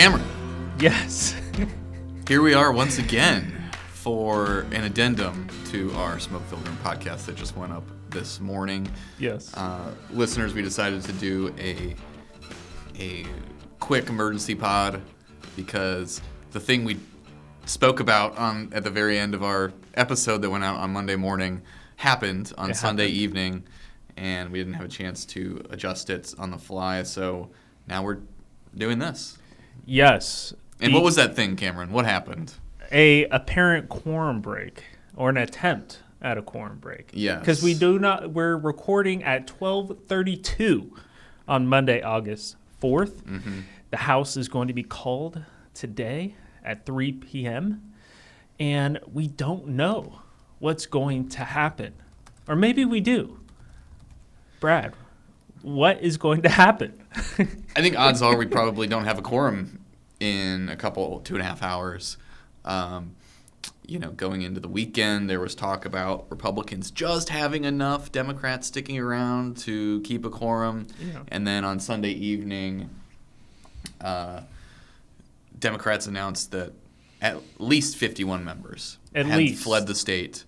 Cameron. Yes. Here we are once again for an addendum to our Smoke Filtering podcast that just went up this morning. Yes. Listeners, we decided to do a quick emergency pod because the thing we spoke about at the very end of our episode that went out on Monday morning happened on Sunday evening, and we didn't have a chance to adjust it on the fly, so now we're doing this. Yes. And what was that thing, Cameron? What happened? A apparent quorum break, or an attempt at a quorum break. Yes. Because we're recording at 12:32 on Monday, August 4th. Mm-hmm. The House is going to be called today at 3 p.m. And we don't know what's going to happen. Or maybe we do. Brad, what is going to happen? I think odds are we probably don't have a quorum in a couple, 2.5 hours. Going into the weekend, there was talk about Republicans just having enough, Democrats sticking around to keep a quorum. Yeah. And then on Sunday evening, Democrats announced that at least 51 members had fled the state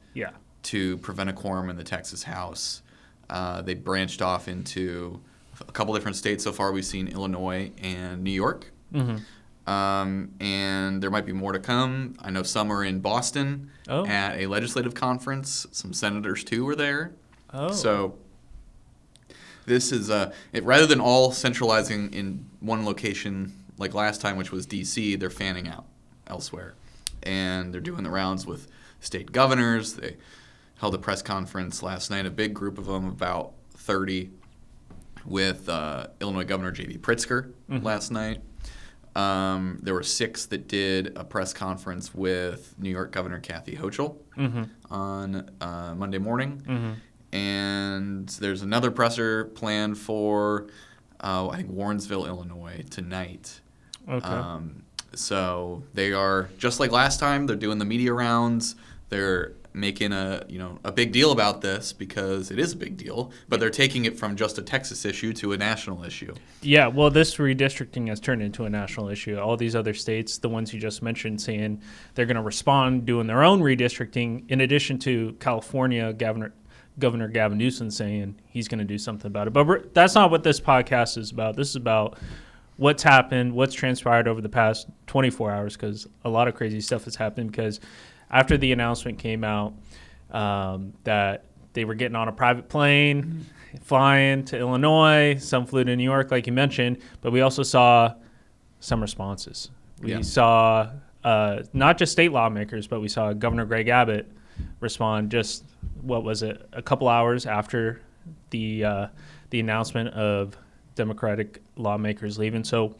to prevent a quorum in the Texas House. They branched off into a couple different states. So far, we've seen Illinois and New York. Mm-hmm. And there might be more to come. I know some are in Boston at a legislative conference. Some senators, too, were there. So this is rather than all centralizing in one location like last time, which was D.C., they're fanning out elsewhere. And they're doing the rounds with state governors. They held a press conference last night, a big group of them, about 30, with Illinois Governor J.B. Pritzker last night. There were 6 that did a press conference with New York Governor Kathy Hochul on Monday morning. Mm-hmm. And there's another presser planned for, I think, Warrensville, Illinois, tonight. Okay. So they are, just like last time, they're doing the media rounds. They're making a big deal about this because it is a big deal, but they're taking it from just a Texas issue to a national issue. Yeah, well, this redistricting has turned into a national issue. All these other states, the ones you just mentioned, saying they're going to respond, doing their own redistricting, in addition to California Governor Gavin Newsom saying he's going to do something about it. But that's not what this podcast is about. This is about what's happened, what's transpired over the past 24 hours, because a lot of crazy stuff has happened. Because after the announcement came out that they were getting on a private plane, flying to Illinois, some flew to New York, like you mentioned, but we also saw some responses. We saw not just state lawmakers, but we saw Governor Greg Abbott respond just, a couple hours after the announcement of Democratic lawmakers leaving. So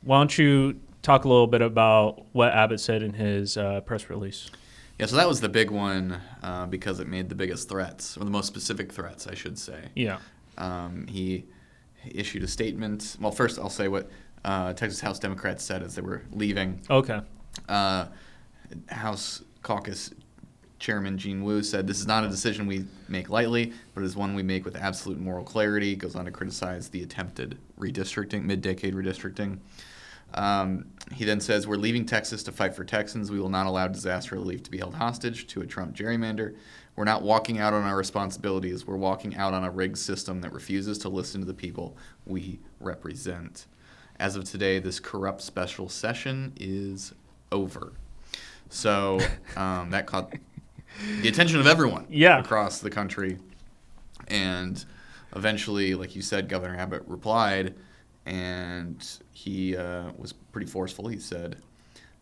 why don't you talk a little bit about what Abbott said in his press release? Yeah, so that was the big one because it made the biggest threats, or the most specific threats, I should say. Yeah. He issued a statement. Well, first I'll say what Texas House Democrats said as they were leaving. Okay. House Caucus Chairman Gene Wu said, "This is not a decision we make lightly, but it is one we make with absolute moral clarity." He goes on to criticize the attempted redistricting, mid-decade redistricting. He then says, "We're leaving Texas to fight for Texans. We will not allow disaster relief to be held hostage to a Trump gerrymander. We're not walking out on our responsibilities. We're walking out on a rigged system that refuses to listen to the people we represent. As of today, this corrupt special session is over." So that caught the attention of everyone across the country. And eventually, like you said, Governor Abbott replied, and he was pretty forceful. He said,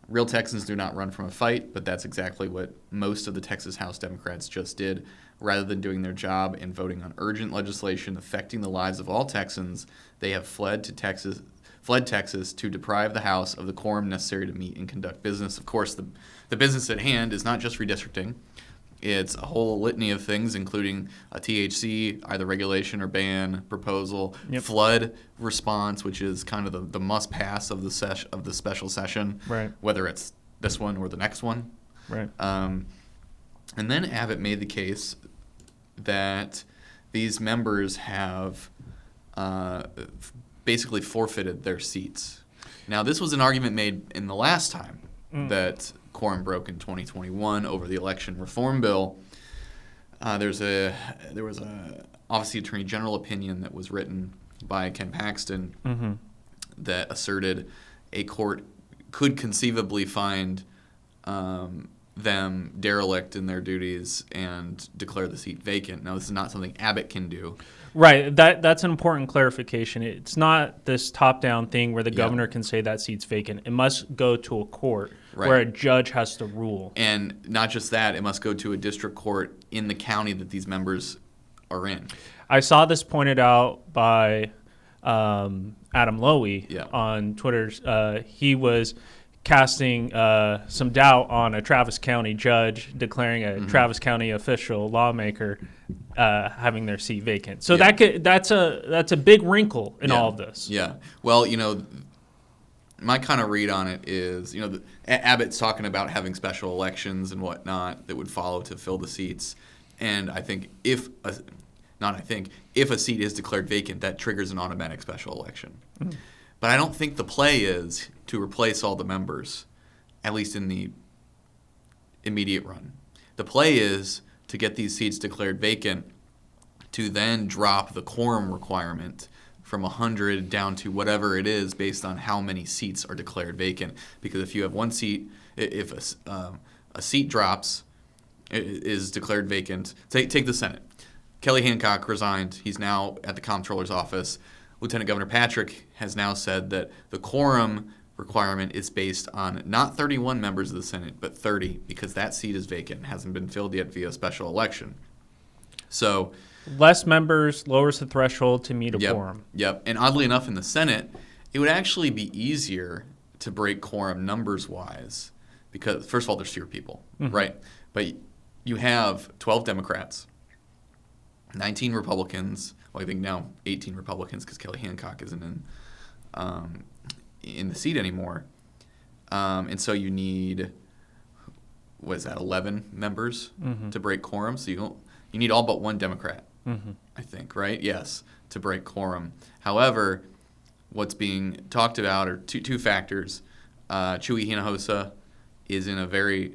"Real Texans do not run from a fight, but that's exactly what most of the Texas House Democrats just did. Rather than doing their job and voting on urgent legislation affecting the lives of all Texans, they have fled Texas to deprive the House of the quorum necessary to meet and conduct business." Of course, the business at hand is not just redistricting. It's a whole litany of things, including a THC, either regulation or ban proposal, flood response, which is kind of the must-pass of the special session, right, whether it's this one or the next one. Right. And then Abbott made the case that these members have basically forfeited their seats Now, this was an argument made in the last time that quorum broke in 2021 over the election reform bill. There was a obviously Attorney General opinion that was written by Ken Paxton that asserted a court could conceivably find them derelict in their duties and declare the seat vacant. Now, this is not something Abbott can do. Right. That's an important clarification. It's not this top-down thing where the governor can say that seat's vacant. It must go to a court where a judge has to rule. And not just that, it must go to a district court in the county that these members are in. I saw this pointed out by Adam Lowy on Twitter. He was casting some doubt on a Travis County judge declaring a Travis County official lawmaker having their seat vacant. So that's a big wrinkle in all of this. Yeah. Well, my kind of read on it is, Abbott's talking about having special elections and whatnot that would follow to fill the seats. And I think if a seat is declared vacant, that triggers an automatic special election. But I don't think the play is to replace all the members, at least in the immediate run. The play is to get these seats declared vacant, to then drop the quorum requirement from 100 down to whatever it is based on how many seats are declared vacant. Because if you have one seat, if a seat drops, is declared vacant. Take the Senate. Kelly Hancock resigned. He's now at the comptroller's office. Lieutenant Governor Patrick has now said that the quorum requirement is based on not 31 members of the Senate, but 30, because that seat is vacant and hasn't been filled yet via special election. So less members lowers the threshold to meet a quorum. Yep. And oddly enough, in the Senate, it would actually be easier to break quorum numbers-wise because, first of all, there's fewer people, right? But you have 12 Democrats, 19 Republicans. Well, I think now 18 Republicans because Kelly Hancock isn't in the seat anymore. And so you need, 11 members to break quorum? So you need all but one Democrat, I think, right? Yes, to break quorum. However, what's being talked about are two factors. Chuy Hinojosa is in a very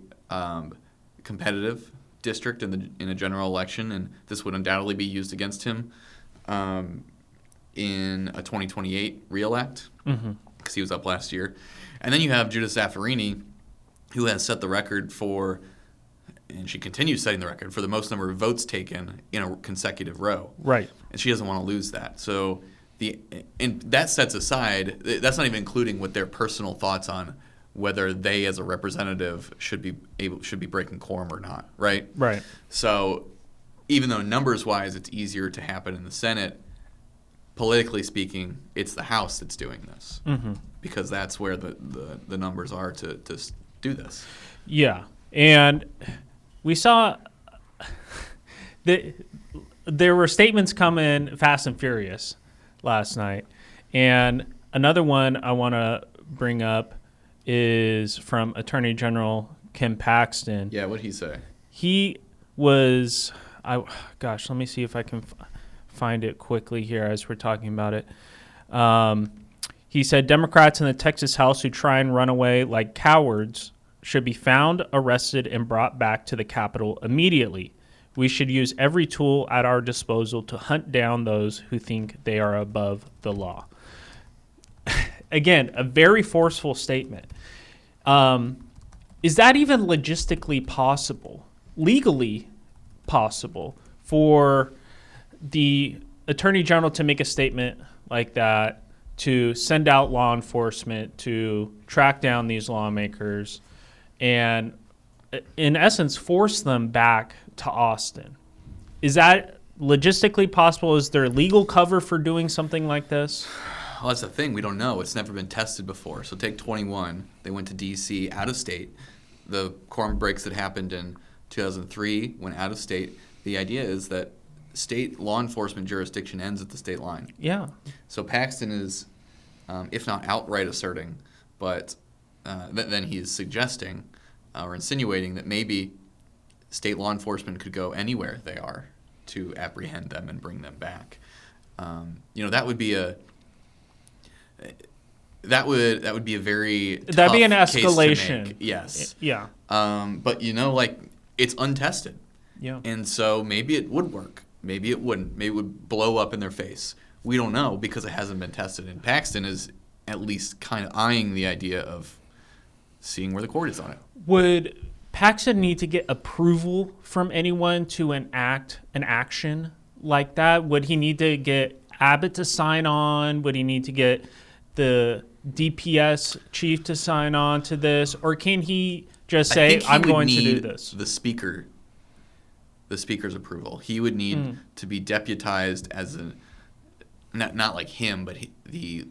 competitive district in a general election, and this would undoubtedly be used against him in a 2028 re-elect because he was up last year. And then you have Judith Zaffirini, who has set the record for, and she continues setting the record, for the most number of votes taken in a consecutive row. Right. And she doesn't want to lose that. So and that sets aside, that's not even including what their personal thoughts on whether they as a representative should be breaking quorum or not, right? Right. So even though numbers-wise it's easier to happen in the Senate, politically speaking, it's the House that's doing this because that's where the numbers are to do this. Yeah. And we saw there were statements coming fast and furious last night. And another one I want to bring up is from Attorney General Ken Paxton. Yeah, what'd he say? He was, let me see if I can find it quickly here as we're talking about it. He said Democrats in the Texas House who try and run away like cowards should be found, arrested, and brought back to the Capitol immediately. We should use every tool at our disposal to hunt down those who think they are above the law. Again, a very forceful statement. Is that even logistically possible, legally possible, for the Attorney General to make a statement like that, to send out law enforcement to track down these lawmakers and, in essence, force them back to Austin? Is that logistically possible? Is there legal cover for doing something like this? Well, that's the thing. We don't know. It's never been tested before. So take 21. They went to D.C. out of state. The quorum breaks that happened in 2003 went out of state. The idea is that state law enforcement jurisdiction ends at the state line. Yeah. So Paxton is, if not outright asserting, but then he is suggesting or insinuating that maybe state law enforcement could go anywhere they are to apprehend them and bring them back. That would be that would be a very tough that'd be an case to escalation. make. Yes. Yeah. But it's untested. Yeah. And so maybe it would work. Maybe it wouldn't. Maybe it would blow up in their face. We don't know because it hasn't been tested. And Paxton is at least kind of eyeing the idea of seeing where the court is on it. Would Paxton need to get approval from anyone to enact an action like that? Would he need to get Abbott to sign on? Would he need to get the DPS chief to sign on to this? Or can he just say, I'm going to do this? The speaker's approval. He would need to be deputized as not like him, but the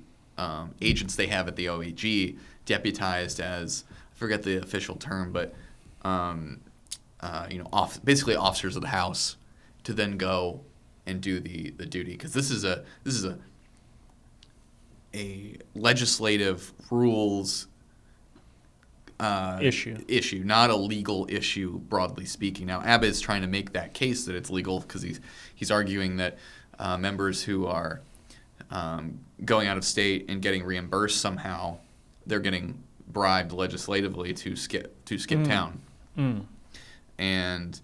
agents they have at the OAG deputized as, I forget the official term, but basically officers of the House to then go and do the duty, because this is a legislative rules issue, not a legal issue broadly speaking. Now Abbott is trying to make that case that it's legal because he's arguing that members who are going out of state and getting reimbursed somehow, they're getting bribed legislatively to skip town. And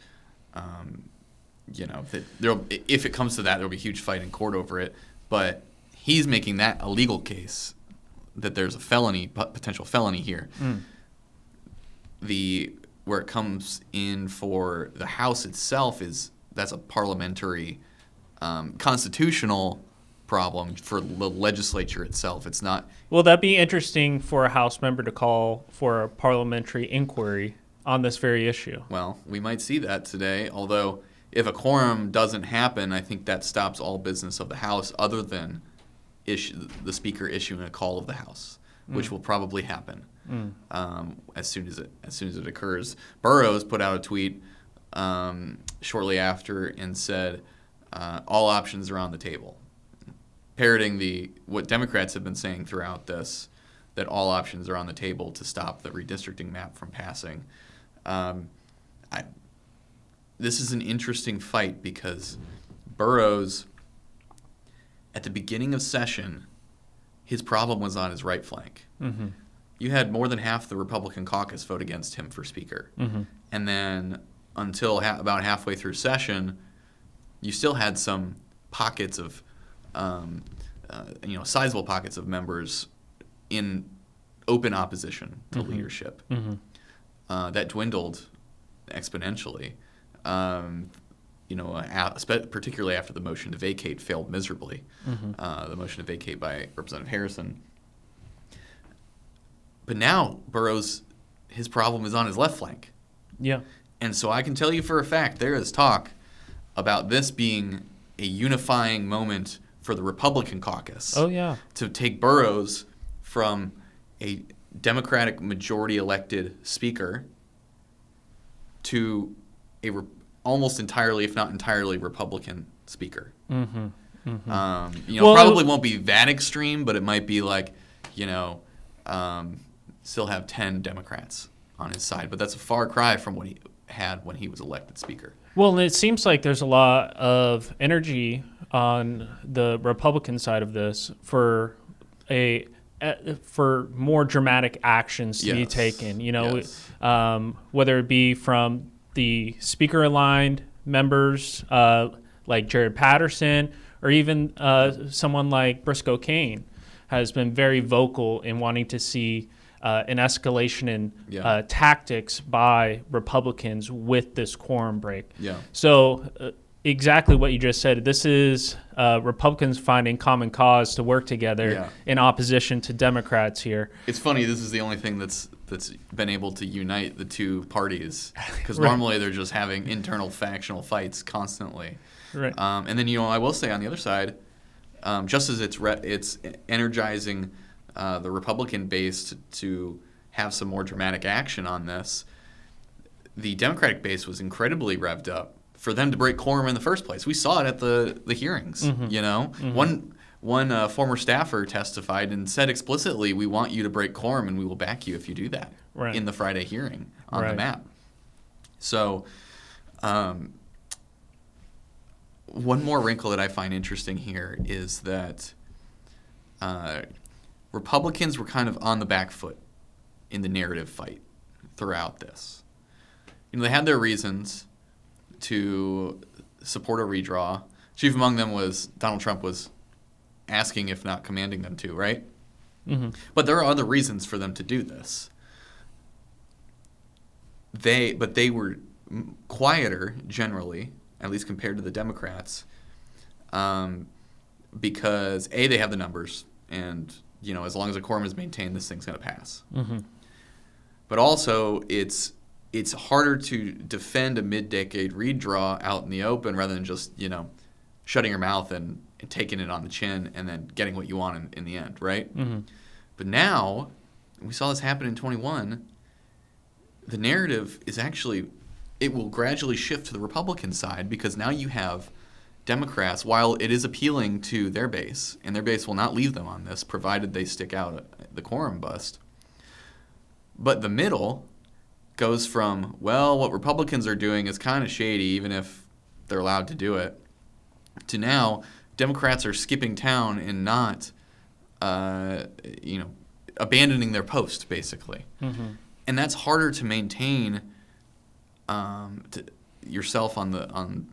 if it comes to that, there'll be a huge fight in court over it. But he's making that a legal case, that there's a potential felony here. Where it comes in for the House itself that's a parliamentary, constitutional problem for the legislature itself. It's not. Will that be interesting for a House member to call for a parliamentary inquiry on this very issue? Well, we might see that today, although if a quorum doesn't happen, I think that stops all business of the House other than the Speaker issuing a call of the House, which will probably happen as soon as it occurs. Burrows put out a tweet shortly after and said, all options are on the table, parroting what Democrats have been saying throughout this, that all options are on the table to stop the redistricting map from passing. This is an interesting fight because Burrows, at the beginning of session, his problem was on his right flank. Mm-hmm. You had more than half the Republican caucus vote against him for Speaker. Mm-hmm. And then until about halfway through session, you still had some pockets of, sizable pockets of members in open opposition to leadership. Mm-hmm. That dwindled exponentially, particularly after the motion to vacate failed miserably. Mm-hmm. The motion to vacate by Representative Harrison. But now Burrows, his problem is on his left flank. Yeah. And so I can tell you for a fact there is talk about this being a unifying moment for the Republican caucus. Oh, yeah. To take Burrows from a Democratic majority elected speaker to almost entirely, if not entirely, Republican speaker. Mm-hmm. Mm-hmm. Probably won't be that extreme, but it might be like, still have 10 Democrats on his side. But that's a far cry from what he had when he was elected speaker. Well, and it seems like there's a lot of energy on the Republican side of this for more dramatic actions to be taken. Whether it be from the speaker-aligned members like Jared Patterson, or even someone like Briscoe Cain has been very vocal in wanting to see an escalation in tactics by Republicans with this quorum break. Yeah. So exactly what you just said. This is Republicans finding common cause to work together in opposition to Democrats here. It's funny. This is the only thing that's been able to unite the two parties, because normally they're just having internal factional fights constantly. Right. And then I will say on the other side, just as it's energizing the Republican base to have some more dramatic action on this, the Democratic base was incredibly revved up for them to break quorum in the first place. We saw it at the hearings. Mm-hmm. Mm-hmm. One former staffer testified and said explicitly, "We want you to break quorum, and we will back you if you do that." Right. In the Friday hearing on the map. So, one more wrinkle that I find interesting here is that Republicans were kind of on the back foot in the narrative fight throughout this. They had their reasons to support a redraw. Chief among them was Donald Trump was asking, if not commanding them to, right? Mm-hmm. But there are other reasons for them to do this. They were quieter generally, at least compared to the Democrats, because they have the numbers, and as long as a quorum is maintained, this thing's going to pass. Mm-hmm. But also, it's harder to defend a mid-decade redraw out in the open rather than just shutting your mouth and taking it on the chin and then getting what you want in the end, right? Mm-hmm. But now, we saw this happen in 21. The narrative is actually, it will gradually shift to the Republican side, because now you have Democrats, while it is appealing to their base, and their base will not leave them on this, provided they stick out the quorum bust. But the middle goes from, well, what Republicans are doing is kind of shady, even if they're allowed to do it, to now Democrats are skipping town and not, abandoning their post, basically. Mm-hmm. And that's harder to maintain yourself on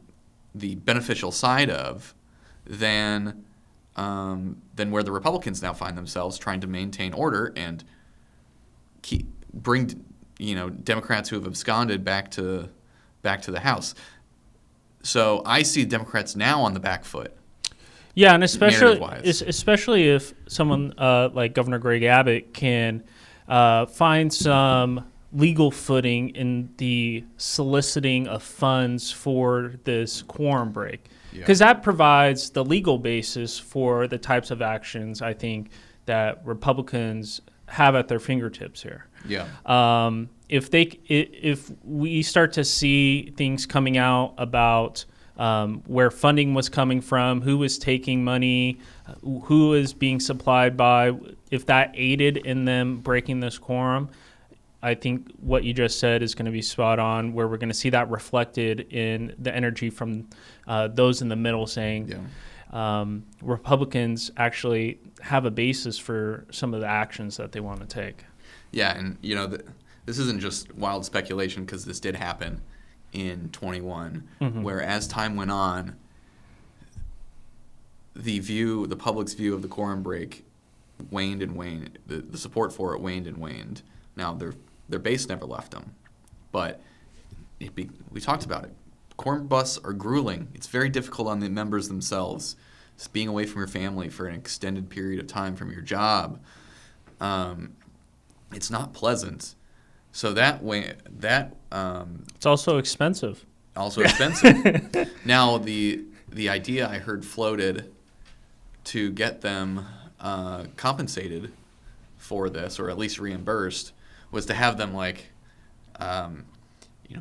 the beneficial side of than where the Republicans now find themselves trying to maintain order and bring Democrats who have absconded back to the House. So I see Democrats now on the back foot. Yeah, and especially if someone like Governor Greg Abbott can find some legal footing in the soliciting of funds for this quorum break, because that provides the legal basis for the types of actions I think that Republicans have at their fingertips here. Yeah. If we start to see things coming out about where funding was coming from, who was taking money, who was being supplied by, if that aided in them breaking this quorum, I think what you just said is going to be spot on, where we're going to see that reflected in the energy from those in the middle saying Republicans actually have a basis for some of the actions that they want to take. Yeah, and this isn't just wild speculation, because this did happen in 21, mm-hmm. where as time went on, the public's view of the quorum break waned and waned. The support for it waned and waned. Now, their base never left them, but we talked about it. Quorum busts are grueling. It's very difficult on the members themselves. Just being away from your family for an extended period of time from your job, it's not pleasant. So that way, it's also expensive. Now, the idea I heard floated to get them compensated for this, or at least reimbursed, was to have them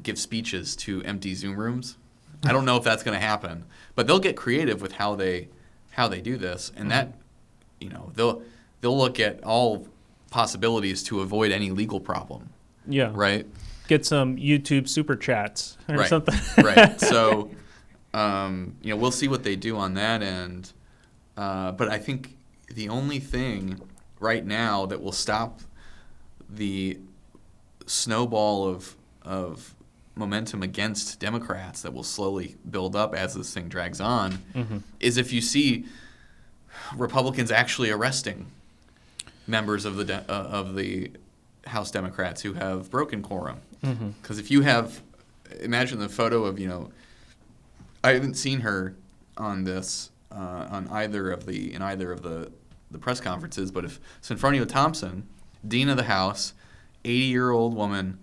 give speeches to empty Zoom rooms. I don't know if that's going to happen, but they'll get creative with how they do this, and that they'll look at all possibilities to avoid any legal problem. Yeah. Right. Get some YouTube super chats or something. Right. So, we'll see what they do on that end. But I think the only thing right now that will stop the snowball of momentum against Democrats that will slowly build up as this thing drags on, mm-hmm. is if you see Republicans actually arresting members of the House Democrats who have broken quorum. Because if you have, imagine the photo of, I haven't seen her on this in either of the press conferences, but if Sinfronio Thompson, Dean of the House, 80-year-old woman,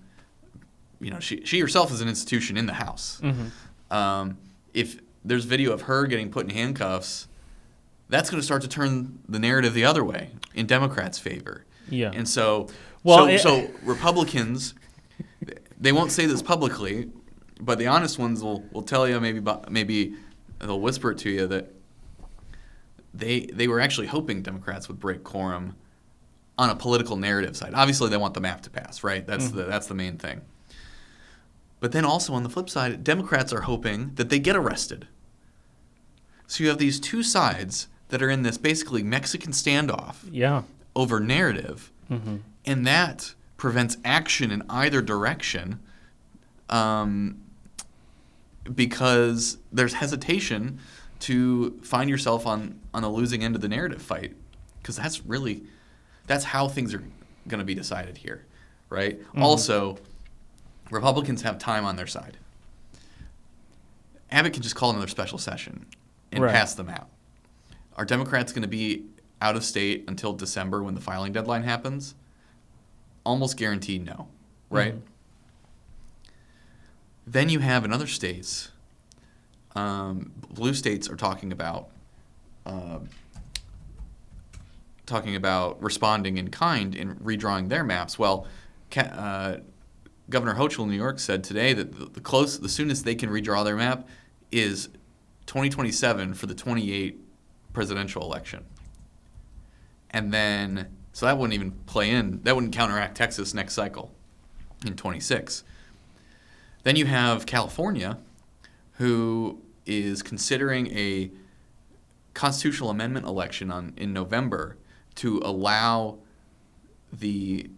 she herself is an institution in the House. Mm-hmm. If there's video of her getting put in handcuffs, that's going to start to turn the narrative the other way in Democrats' favor. Yeah. And so Republicans, they won't say this publicly, but the honest ones will tell you, maybe they'll whisper it to you, that they were actually hoping Democrats would break quorum on a political narrative side. Obviously, they want the map to pass, right? That's the main thing. But then also on the flip side, Democrats are hoping that they get arrested. So you have these two sides that are in this basically Mexican standoff. Yeah. over narrative, and that prevents action in either direction because there's hesitation to find yourself on the losing end of the narrative fight, because that's how things are going to be decided here, right? Also, Republicans have time on their side. Abbott can just call another special session and pass the map. Are Democrats going to be out of state until December when the filing deadline happens? Almost guaranteed no, right? Then you have in other states, blue states are talking about responding in kind and redrawing their maps. Well, Governor Hochul in New York said today that the soonest they can redraw their map is 2027 for the 28 presidential election. And then, so that wouldn't even play in, that wouldn't counteract Texas next cycle in 26. Then you have California, who is considering a constitutional amendment election in November to allow the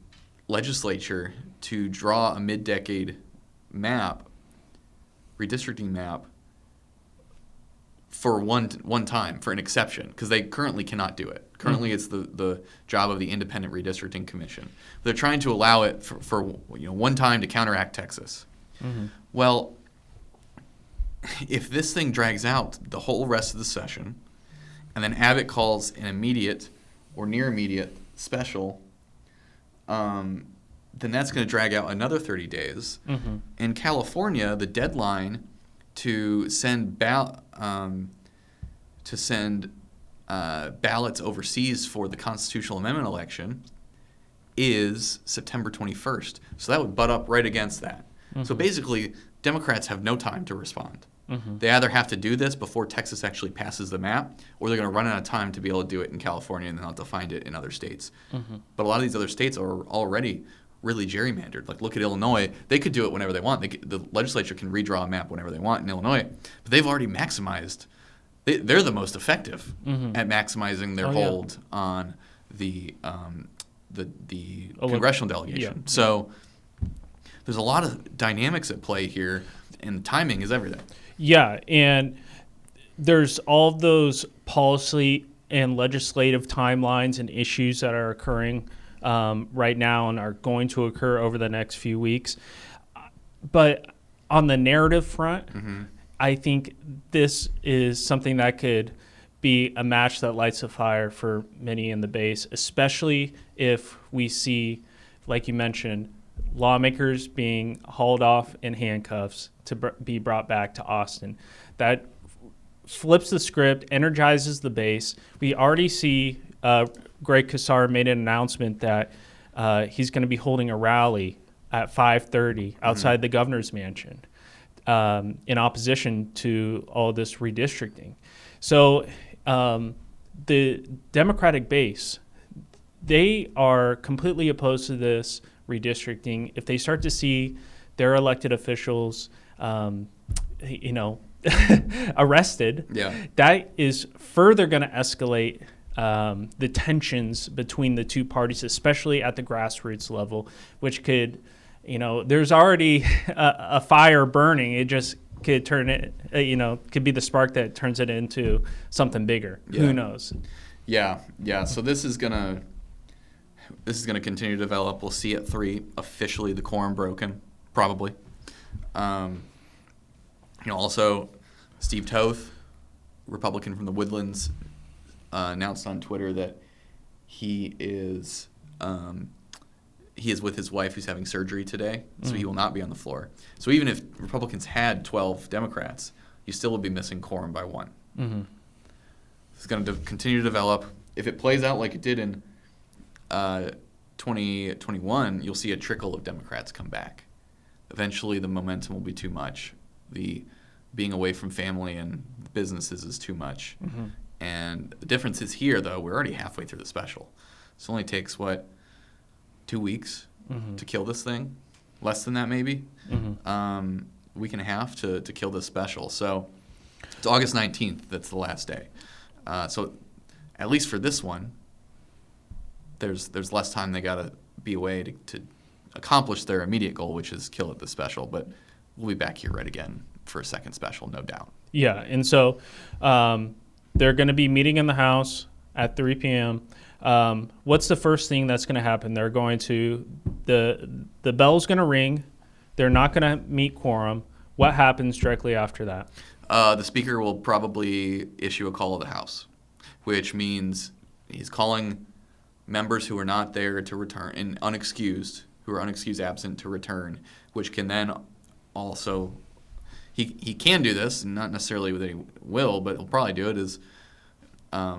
legislature to draw a mid-decade map, redistricting map, for one time, for an exception, because they currently cannot do it. Currently, it's the job of the Independent Redistricting Commission. They're trying to allow it for one time to counteract Texas. Well, if this thing drags out the whole rest of the session, and then Abbott calls an immediate or near immediate special, then that's going to drag out another 30 days. In California, the deadline to send ballots overseas for the constitutional amendment election is September 21st. So that would butt up right against that. So basically, Democrats have no time to respond. They either have to do this before Texas actually passes the map, or they're going to run out of time to be able to do it in California, and then they'll have to find it in other states. But a lot of these other states are already really gerrymandered. Like, look at Illinois. They could do it whenever they want. The legislature can redraw a map whenever they want in Illinois. But they've already maximized. They're the most effective at maximizing their hold on the congressional delegation. So there's a lot of dynamics at play here, and timing is everything. Yeah, and there's all those policy and legislative timelines and issues that are occurring right now and are going to occur over the next few weeks. But on the narrative front, I think this is something that could be a match that lights a fire for many in the base, especially if we see, like you mentioned, lawmakers being hauled off in handcuffs to be brought back to Austin. That flips the script, energizes the base. We already see Greg Casar made an announcement that he's going to be holding a rally at 5:30 outside the governor's mansion in opposition to all this redistricting. So the Democratic base, they are completely opposed to this redistricting. If they start to see their elected officials, arrested, that is further going to escalate the tensions between the two parties, especially at the grassroots level, which could, there's already a fire burning. It just could turn it, could be the spark that turns it into something bigger. Who knows? Yeah. So this is gonna continue to develop. We'll see at 3 officially the quorum broken, probably. Also, Steve Toth, Republican from the Woodlands, announced on Twitter that he is with his wife who's having surgery today, so he will not be on the floor. So even if Republicans had 12 Democrats, you still would be missing quorum by 1. It's going to continue to develop. If it plays out like it did in 2021, you'll see a trickle of Democrats come back. Eventually, the momentum will be too much. The being away from family and businesses is too much. And the difference is here, though, we're already halfway through the special. It only takes, 2 weeks to kill this thing? Less than that, maybe? Week and a half to kill this special. So it's August 19th. That's the last day. So at least for this one, there's less time they got to be away to accomplish their immediate goal, which is kill at the special. But we'll be back here right again for a second special, no doubt. Yeah, and so they're going to be meeting in the House at 3 p.m. What's the first thing that's going to happen? They're going to the bell's going to ring. They're not going to meet quorum. What happens directly after that? The Speaker will probably issue a call of the House, which means he's calling members who are not there to return and who are unexcused absent to return, which can then also he can do this, not necessarily that he will, but he'll probably do it, is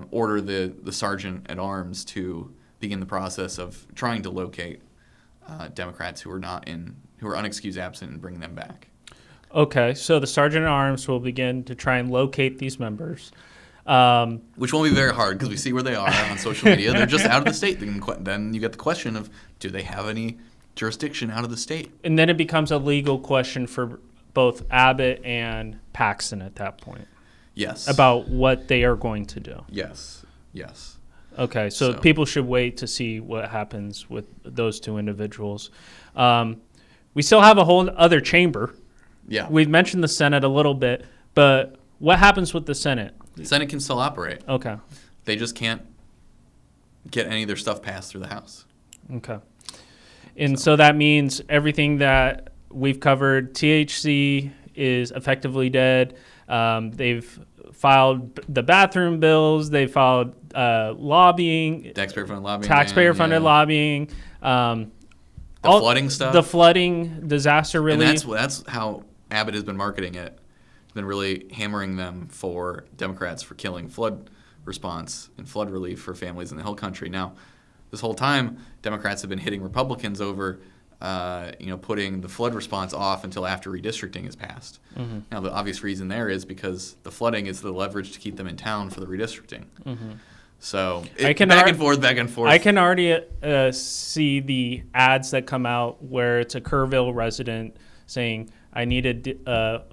order the sergeant at arms to begin the process of trying to locate Democrats who are unexcused absent and bring them back. Okay, so the sergeant at arms will begin to try and locate these members. Which won't be very hard because we see where they are on social media. They're just out of the state. Then you get the question of, do they have any jurisdiction out of the state? And then it becomes a legal question for both Abbott and Paxton at that point. Yes. About what they are going to do. Yes. Okay, so people should wait to see what happens with those two individuals. We still have a whole other chamber. Yeah. We've mentioned the Senate a little bit, but what happens with the Senate? The Senate can still operate. Okay. They just can't get any of their stuff passed through the House. Okay. And so that means everything that we've covered, THC is effectively dead. They've filed the bathroom bills. They filed lobbying. Taxpayer-funded lobbying. The flooding stuff. The flooding, disaster relief. And that's how Abbott has been marketing it. He's been really hammering them for Democrats for killing flood response and flood relief for families in the Hill Country. Now, this whole time, Democrats have been hitting Republicans over putting the flood response off until after redistricting is passed. Mm-hmm. Now, the obvious reason there is because the flooding is the leverage to keep them in town for the redistricting. Mm-hmm. So back and forth. I can already see the ads that come out where it's a Kerrville resident saying, I needed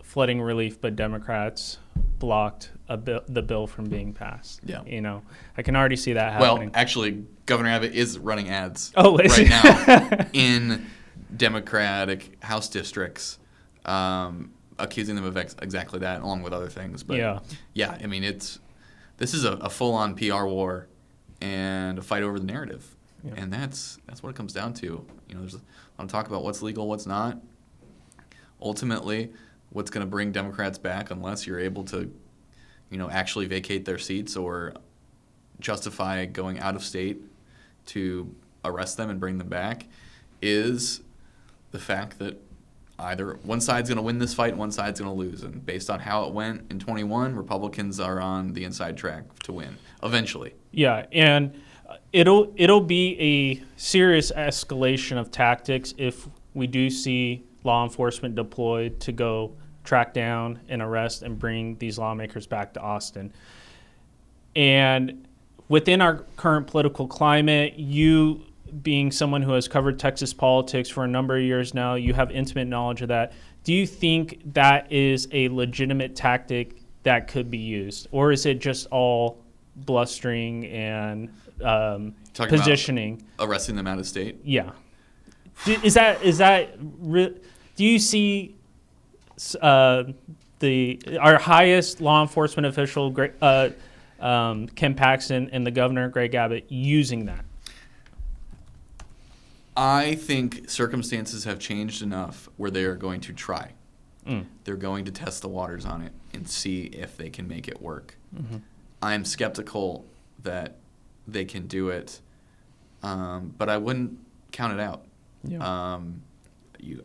flooding relief, but Democrats blocked the bill from being passed. Yeah. I can already see that happening. Well, actually, Governor Abbott is running ads right now in Democratic House districts, accusing them of exactly that, along with other things. But I mean, this is a full-on PR war and a fight over the narrative, and that's what it comes down to. There's a lot of talk about what's legal, what's not. Ultimately, what's going to bring Democrats back, unless you're able to, actually vacate their seats or justify going out of state to arrest them and bring them back, is the fact that either one side's going to win this fight, one side's going to lose. And based on how it went in 21, Republicans are on the inside track to win eventually. Yeah, and it'll be a serious escalation of tactics if we do see law enforcement deployed to go track down and arrest and bring these lawmakers back to Austin. And within our current political climate, you being someone who has covered Texas politics for a number of years now, you have intimate knowledge of that. Do you think that is a legitimate tactic that could be used? Or is it just all blustering and positioning? Arresting them out of state? Yeah. Do you see our highest law enforcement official, Ken Paxton, and the governor, Greg Abbott, using that? I think circumstances have changed enough where they are going to try. They're going to test the waters on it and see if they can make it work. Mm-hmm. I'm skeptical that they can do it, but I wouldn't count it out. Yeah.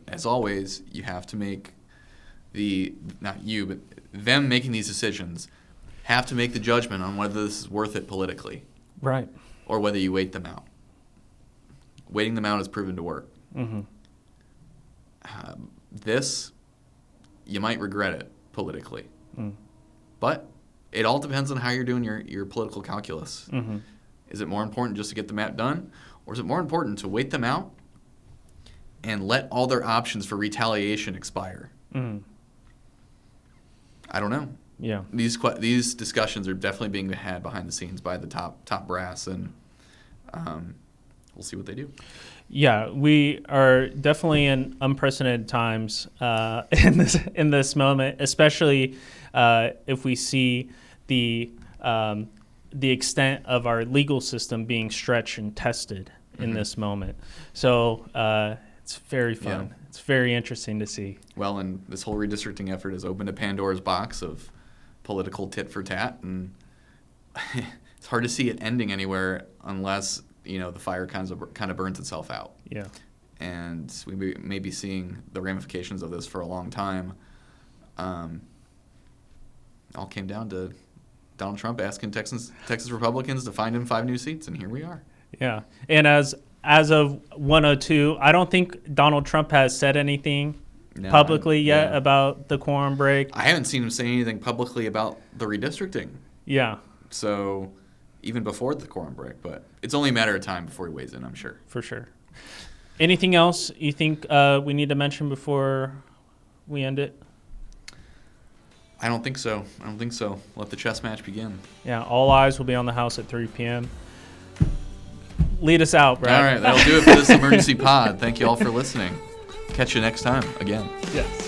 As always, you have to make them making these decisions have to make the judgment on whether this is worth it politically. Right. Or whether you wait them out. Waiting them out has proven to work. Mm-hmm. This, you might regret it politically. But it all depends on how you're doing your political calculus. Mm-hmm. Is it more important just to get the map done? Or is it more important to wait them out and let all their options for retaliation expire? Mm. I don't know. Yeah. These discussions are definitely being had behind the scenes by the top brass, and we'll see what they do. Yeah, we are definitely in unprecedented times in this moment, especially if we see the extent of our legal system being stretched and tested in this moment. So it's very fun. Yeah. It's very interesting to see. Well, and this whole redistricting effort has opened a Pandora's box of political tit for tat, and it's hard to see it ending anywhere unless the fire kind of burns itself out. Yeah. And we may be seeing the ramifications of this for a long time. All came down to Donald Trump asking Texas Republicans to find him 5 new seats, and here we are. Yeah. And as of 1:02, I don't think Donald Trump has said anything publicly yet about the quorum break. I haven't seen him say anything publicly about the redistricting. Yeah. So even before the quorum break, but it's only a matter of time before he weighs in, I'm sure. For sure. Anything else you think we need to mention before we end it? I don't think so. Let the chess match begin. Yeah, all eyes will be on the House at 3 p.m. Lead us out, Brad. All right, that'll do it for this emergency pod. Thank you all for listening. Catch you next time again. Yes.